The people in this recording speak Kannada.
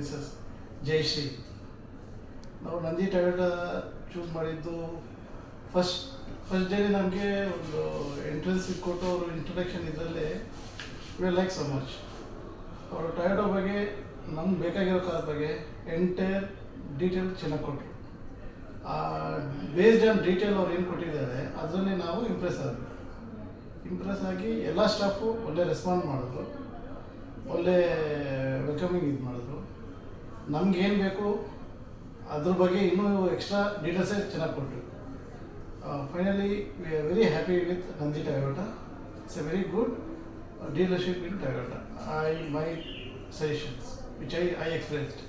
ಮಿಸಸ್ ಜಯಶ್ರೀ. ನಾವು ನಂದಿ ಟೊಯೋಟಾ ಚೂಸ್ ಮಾಡಿದ್ದು ಫಸ್ಟ್ ಡೇಲಿ ನಮಗೆ ಒಂದು ಎಂಟ್ರೆನ್ಸ್ ಕೊಟ್ಟು ಅವರು ಇಂಟ್ರೊಡಕ್ಷನ್ ಇದರಲ್ಲೇ ವಿ ಲೈಕ್ ಸೊ ಮಚ್. ಅವರು ಟೊಯೋಟಾ ಬಗ್ಗೆ ನಮ್ಗೆ ಬೇಕಾಗಿರೋ ಕಾರ್ ಬಗ್ಗೆ ಎಂಟೈರ್ ಡೀಟೇಲ್ ಚೆನ್ನಾಗಿ ಕೊಟ್ಟರು. ಬೇಸ್ಡ್ ಆನ್ ಡೀಟೇಲ್ ಅವ್ರು ಏನು ಕೊಟ್ಟಿದ್ದಾರೆ ಅದರಲ್ಲಿ ನಾವು ಇಂಪ್ರೆಸ್ ಆಗಿ ಎಲ್ಲ ಸ್ಟಾಫು ಒಳ್ಳೆ ರೆಸ್ಪಾಂಡ್ ಮಾಡಿದ್ರು, ಒಳ್ಳೆ ವೆಲ್ಕಮಿಂಗ್ ಇದು ಮಾಡಿದ್ರು. ನಮಗೇನು ಬೇಕು ಅದ್ರ ಬಗ್ಗೆ ಇನ್ನೂ ಎಕ್ಸ್ಟ್ರಾ ಡೀಟೇಲ್ಸೇ ಚೆನ್ನಾಗಿ ಕೊಟ್ಟರು. Finally we are very happy with Nandi Toyota. It's A very good dealership in Toyota. My suggestions, which I expressed.